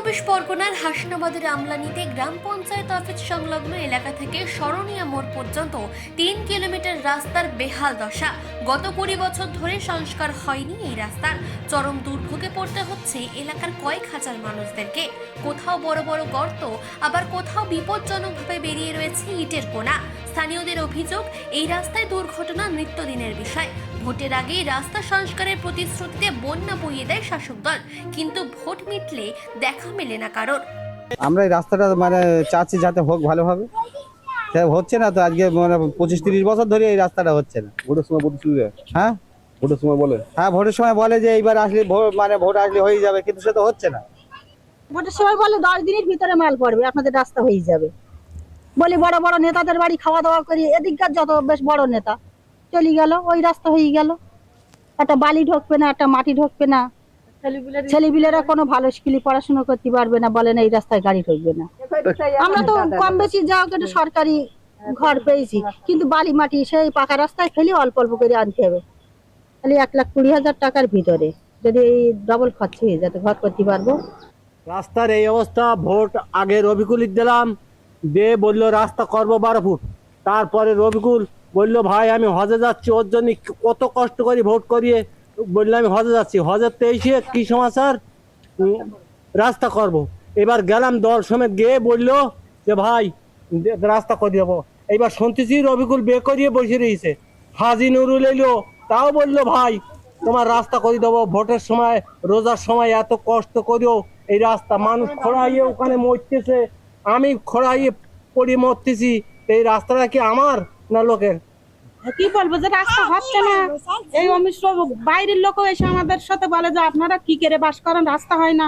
চব্বিশ পরগনার হাসনাবাদের আমলানিতে গ্রাম পঞ্চায়েত অফিস সংলগ্ন এলাকা থেকে শরণিয়া মোড় পর্যন্ত 3 কিলোমিটার রাস্তার বেহাল দশা। গত 20 বছর ধরে সংস্কার হয়নি এই রাস্তার। চরম দুর্ভোগে পড়তে হচ্ছে এলাকার কয়েক হাজার মানুষদেরকে। কোথাও বড় বড় গর্ত, আবার কোথাও বিপজ্জনকভাবে বেরিয়ে রয়েছে ইটের কোনা। স্থানীয়দের অভিযোগ, এই রাস্তায় দুর্ঘটনা নিত্যদিনের বিষয়। ভোটের আগে রাস্তা সংস্কারের প্রতিশ্রুতিতে বন্যা বইয়ে দেয় শাসক দল, কিন্তু ভোট মিটলে দেখা মেলে না কারোর। আমরা এই রাস্তাটা চাচ্ছি যাতে হোক ভালোভাবে, হচ্ছে না তো। আজকে 25-30 বছর ধরে এই রাস্তাটা হচ্ছে না। ভোটের সময় বলছিল, হ্যাঁ ভোটের সময় বলে, হ্যাঁ ভোটের সময় বলে যে এইবার আসলে ভোট আসলে হয়ে যাবে, কিন্তু সে তো হচ্ছে না। ভোটের সময় বলে 10 দিনের ভিতরে মাল পড়বে, আপনাদের রাস্তা হয়ে যাবে। বলি বড় বড় নেতাদের বাড়ি খাওয়া দাওয়া করি, এদিককার যত বেশ বড় নেতা চলে গেল, ওই রাস্তা হয়ে গেল। একটা বালি ঢোকবে না, একটা মাটি ঢোকবে না, ছেলেপিলেরা কোনো ভালো স্কুলে পড়াশোনা করতে পারবে না, বলেন এই রাস্তায় গাড়ি ঢুকবে না। আমরা তো কম বেশি যাও একটু সরকারি ঘর পেয়েছি, কিন্তু বালি মাটি সেই পাকা রাস্তায় ফেলে অল্প অল্প করে আনতে হবে। খালি 1,20,000 টাকার ভিতরে যদি এই ডবল খরচ হয়ে যাতে ঘর করতে পারবো। রাস্তার এই অবস্থা। ভোট আগে রবিকুল দিলাম, দিয়ে বললো রাস্তা করবো 12 ফুট। তারপরে রবিকুল বললো ভাই আমি হজে যাচ্ছি, ওর জন্য কত কষ্ট করি ভোট করিয়ে বললো আমি হজে যাচ্ছি। হজের 23-এ কি সমাচার, রাস্তা করব। এবার গেলাম দল সমেত, গিয়ে বললো যে ভাই রাস্তা করে দেবো। এইবার শুনতেছি রবিকুল বে করিয়ে বসে রয়েছে। হাজি নুরুল এলো, তাও বললো ভাই তোমার রাস্তা করে দেবো। ভোটের সময় রোজার সময় এত কষ্ট করেও এই রাস্তা, মানুষ খোঁড়াইয়ে ওখানে মরতেছে, আমি খোঁড়াইয়ে পড়ে মরতেছি। এই রাস্তাটা কি আমার না লোকের? কি বলবো যে রাস্তা হচ্ছে না। এই অমিশ্র বাইরের লোকও এসে আমাদের সাথে বলে যে আপনারা কি করে বাস করেন, রাস্তা হয় না,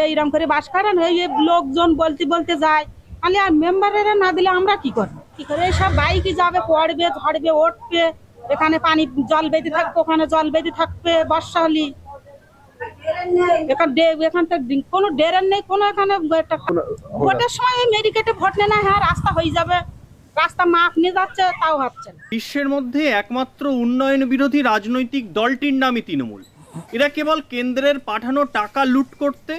এইরকম করে বাস করেন। এই লোকজন বলতে বলতে যায়, আমি আর মেম্বারেরা না দিলে আমরা কি করবো? কি করে এইসব বাইকই যাবে, পড়বে, ঝড়বে, উঠবে, এখানে পানি জল বেঁধে থাকবে, ওখানে জল বেঁধে থাকবে। বর্ষা হলি এখান থেকে কোনো ড্রেন নেই, কোনো এখানে ভোটের সময় মেডিকেটে ভোট নেয় না, হ্যাঁ রাস্তা হয়ে যাবে, রাস্তা মাপ নিয়ে যাচ্ছে, তাও হচ্ছে না। বিশ্বের মধ্যে একমাত্র উন্নয়ন বিরোধী রাজনৈতিক দলটির নামই তৃণমূল। এরা কেবল কেন্দ্রের পাঠানো টাকা লুট করতে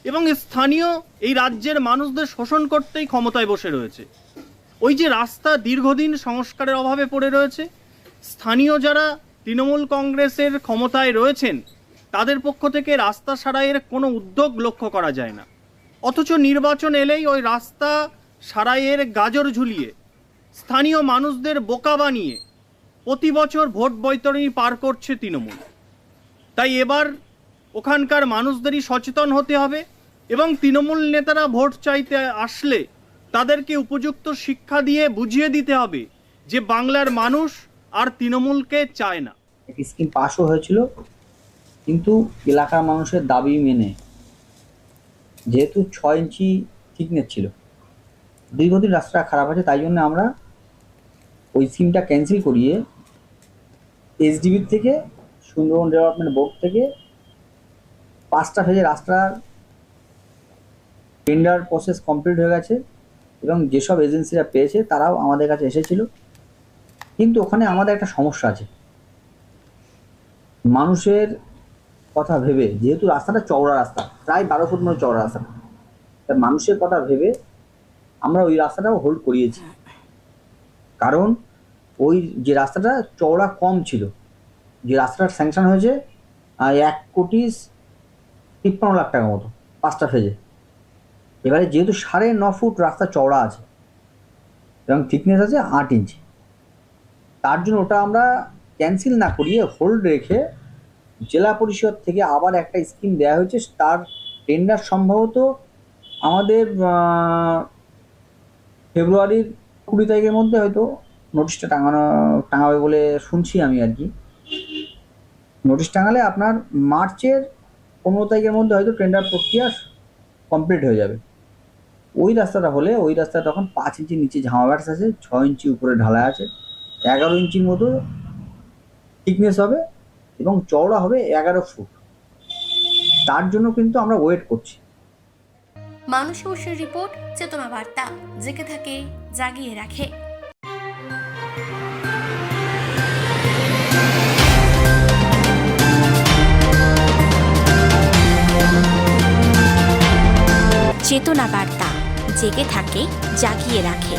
এবং স্থানীয় এই রাজ্যের মানুষদের শোষণ করতেই ক্ষমতায় বসে রয়েছে। ওই যে রাস্তা দীর্ঘদিন সংস্কারের অভাবে পড়ে রয়েছে, স্থানীয় যারা তৃণমূল কংগ্রেসের ক্ষমতায় রয়েছেন তাদের পক্ষ থেকে রাস্তা সারাইয়ের কোনো উদ্যোগ লক্ষ্য করা যায় না। অথচ নির্বাচন এলেই ওই রাস্তা সারাইয়ের গাজর ঝুলিয়ে স্থানীয় মানুষদের বোকা বানিয়ে প্রতি বছর ভোট বৈতরণী পার করছে তৃণমূল। তাই এবার ওখানকার মানুষদেরই সচেতন হতে হবে এবং তৃণমূল নেতারা ভোট চাইতে আসলে তাদেরকে উপযুক্ত শিক্ষা দিয়ে বুঝিয়ে দিতে হবে যে বাংলার মানুষ আর তৃণমূলকে চায় না। স্কিম পাসও হয়েছিল, কিন্তু এলাকার মানুষের দাবি মেনে, যেহেতু 6 ইঞ্চি থিকনেস ছিল, দীর্ঘদিন রাস্তাটা খারাপ আছে, তাই জন্য আমরা ওই স্কিমটা ক্যান্সেল করিয়ে এসডিবি থেকে, সুন্দরবন ডেভেলপমেন্ট বোর্ড থেকে 5টা ফেজে রাস্তার টেন্ডার প্রসেস কমপ্লিট হয়ে গেছে এবং যেসব এজেন্সিরা পেয়েছে তারাও আমাদের কাছে এসেছিল। কিন্তু ওখানে আমাদের একটা সমস্যা আছে, মানুষের কথা ভেবে, যেহেতু রাস্তাটা চওড়া রাস্তা, প্রায় 12 ফুট মতো চওড়া রাস্তা, তাই মানুষের কথা ভেবে আমরা ওই রাস্তাটাও হোল্ড করিয়েছি। কারণ ওই যে রাস্তাটা চওড়া কম ছিল, যে রাস্তাটা স্যাংশন হয়েছে 1,53,00,000 টাকা মতো 5টা ফেজে। এবারে যেহেতু 9.5 ফুট রাস্তা চওড়া আছে এবং থিকনেস আছে 8 ইঞ্চি, তার জন্য ওটা আমরা ক্যান্সেল না করিয়ে হোল্ড রেখে জেলা পরিষদ থেকে আবার একটা স্কিম দেওয়া হয়েছে। তার টেন্ডার সম্ভবত আমাদের ফেব্রুয়ারির 20 তারিখের মধ্যে হয়তো নোটিশটা টাঙাবে বলে শুনছি আমি আর কি। নোটিশ টাঙালে আপনার মার্চের 15 তারিখের মধ্যে হয়তো টেন্ডার প্রক্রিয়া কমপ্লিট হয়ে যাবে। ওই রাস্তাটা হলে, ওই রাস্তা তখন 5 ইঞ্চি নিচে ঝামা ব্যাটস আছে, 6 ইঞ্চি উপরে ঢালাই আছে, 11 ইঞ্চির মতো থিকনেস হবে এবং চওড়া হবে 11 ফুট। তার জন্য কিন্তু আমরা ওয়েট করছি। মানুষ বসের রিপোর্ট, চেতনা বার্তা, জেগে থাকে, জাগিয়ে রাখে। চেতনা বার্তা, জেগে থাকে, জাগিয়ে রাখে।